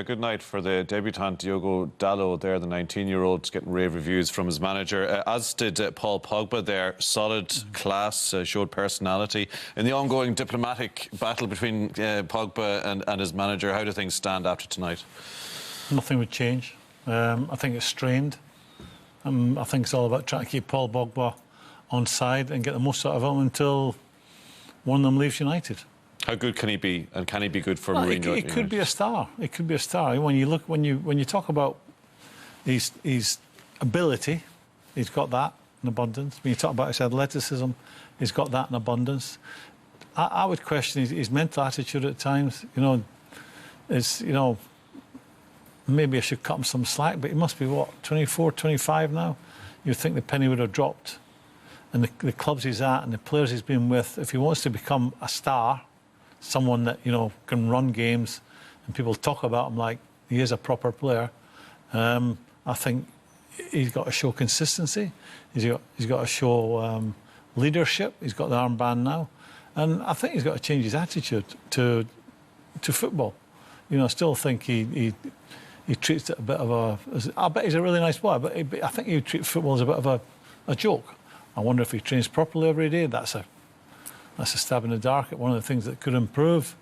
good night for the debutant Diogo Dalot there, the 19-year-old, getting rave reviews from his manager, as did Paul Pogba there. Solid class, showed personality. In the ongoing diplomatic battle between Pogba and his manager, how do things stand after tonight? Nothing would change. I think it's strained. I think it's all about trying to keep Paul Pogba on side and get the most out of him until one of them leaves United. How good can he be, and can he be good for Mourinho? It could be a star. It could be a star. When you talk about his ability, he's got that in abundance. When you talk about his athleticism, he's got that in abundance. I would question his mental attitude at times. Maybe I should cut him some slack, but he must be, what, 24, 25 now? You'd think the penny would have dropped. And the clubs he's at and the players he's been with, if he wants to become a star, someone that, can run games and people talk about him like he is a proper player, I think he's got to show consistency. He's got to show leadership. He's got the armband now. And I think he's got to change his attitude to football. I still think he treats it a bit of a... I bet he's a really nice boy, but I think he treats football as a bit of a joke. I wonder if he trains properly every day. That's a stab in the dark at one of the things that could improve.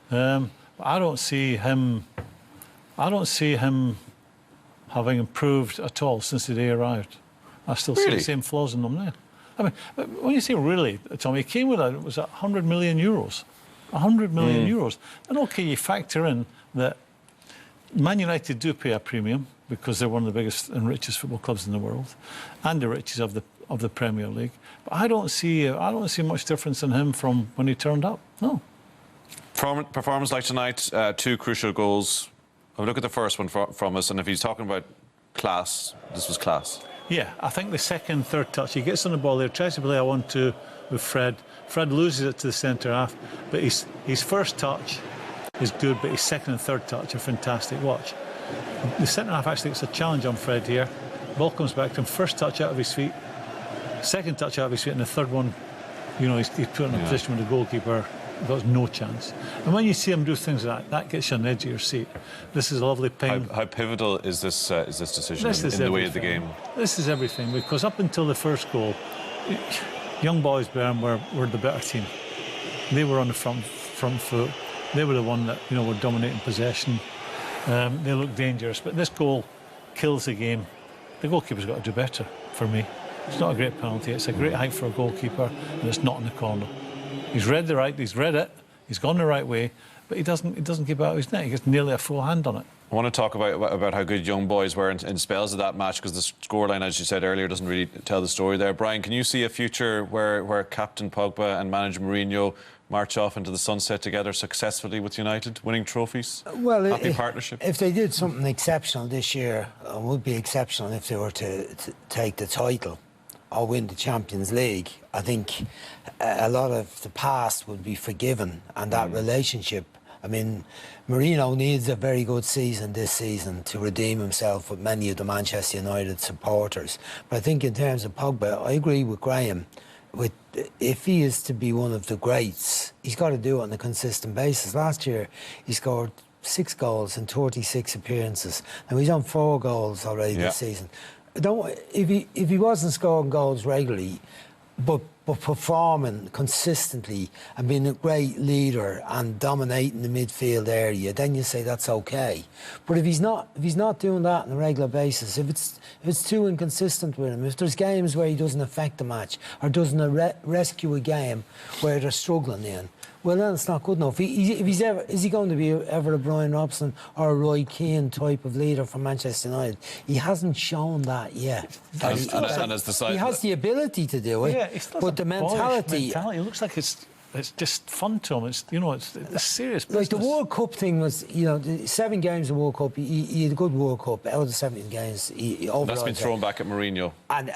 But I don't see him having improved at all since the day he arrived. I still see the same flaws in him there. I mean, when you say really, Tommy, he came with was 100 million euros. 100 million euros. And OK, you factor in that Man United do pay a premium because they're one of the biggest and richest football clubs in the world, and the richest of the Premier League. But I don't see much difference in him from when he turned up. No. Performance like tonight, 2 crucial goals. I'll look at the first one from us, and if he's talking about class, this was class. Yeah, I think the second, third touch, he gets on the ball there, tries to play a 1-2 with Fred. Fred loses it to the centre half, but his first touch is good, but his second and third touch are fantastic. Watch. The centre half actually gets a challenge on Fred here. Ball comes back to him, first touch out of his feet, second touch out of his feet, and the third one, he's put in a position where the goalkeeper got no chance. And when you see him do things like that gets you on the edge of your seat. This is a lovely ping. How pivotal is this decision in the way of the game? This is everything, because up until the first goal, Young Boys Bern were the better team. They were on the front foot. They were the one that were dominating possession. They looked dangerous, but this goal kills the game. The goalkeeper's got to do better for me. It's not a great penalty. It's a great height for a goalkeeper, and it's not in the corner. He's read it. He's gone the right way, but he doesn't keep out his net. He gets nearly a full hand on it. I want to talk about how good Young Boys were in spells of that match, because the scoreline, as you said earlier, doesn't really tell the story there. Brian, can you see a future where Captain Pogba and manager Mourinho march off into the sunset together successfully with United, winning trophies? Well, happy partnership. If they did something exceptional this year, it would be exceptional if they were to take the title or win the Champions League. I think a lot of the past would be forgiven, and that relationship. I mean, Mourinho needs a very good season this season to redeem himself with many of the Manchester United supporters. But I think in terms of Pogba, I agree with Graeme. If he is to be one of the greats, he's got to do it on a consistent basis. Last year, he scored 6 goals in 36 appearances. Now, he's on 4 goals already this season. If he wasn't scoring goals regularly, but performing consistently and being a great leader and dominating the midfield area, then you say that's okay. But if he's not doing that on a regular basis, if it's too inconsistent with him, if there's games where he doesn't affect the match or doesn't rescue a game where they're struggling in, well, then it's not good enough. Is he going to be ever a Brian Robson or a Roy Keane type of leader for Manchester United? He hasn't shown that yet. He has the ability to do it, but the mentality. It looks like it's just fun to him. It's serious business. Like the World Cup thing was, the 7 games of World Cup, he had a good World Cup. Out of the 17 games, that's been thrown back at Mourinho. And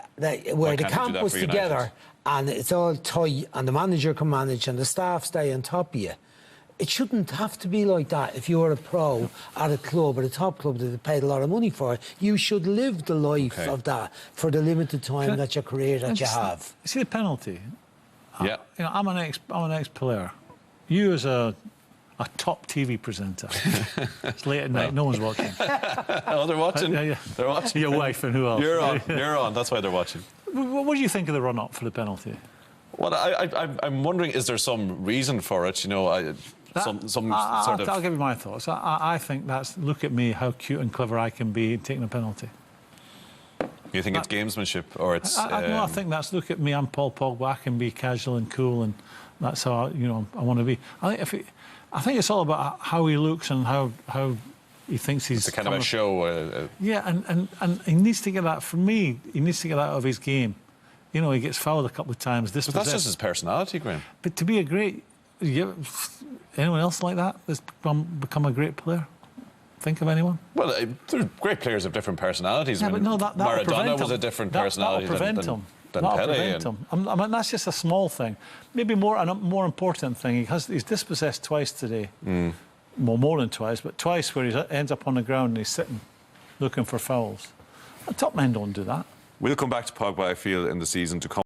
where the camp was together, and it's all tight, and the manager can manage, and the staff stay on top of you. It shouldn't have to be like that. If you're a pro at a club, at a top club that they paid a lot of money for, you should live the life of that for the limited time that your career that you have. See the penalty? Yeah. I'm an ex-player. You as a a top TV presenter. It's late at night, no one's watching. Oh, they're watching? Yeah. They're watching? Your wife and who else? You're on. You're on. That's why they're watching. What do you think of the run-up for the penalty? Well, I'm wondering, is there some reason for it? You know, I'll give you my thoughts. I think that's, look at me, how cute and clever I can be taking a penalty. You think it's gamesmanship, or it's? No, I think that's, look at me, I'm Paul Pogba, I can be casual and cool, and that's how I want to be. I think it's all about how he looks and how he thinks he's. It's a kind of a show. Yeah, and he needs to get that. For me, he needs to get that out of his game. You know, he gets fouled a couple of times. But that's just his personality, Graeme. But to be a great, anyone else like that that's become a great player? Think of anyone? Well, great players have different personalities. Yeah, but no, Maradona was a different personality than Pele. I mean, that's just a small thing. Maybe a more important thing. He's dispossessed twice today. Well, more than twice, but twice where he ends up on the ground and he's sitting, looking for fouls. The top men don't do that. We'll come back to Pogba, I feel, in the season to come.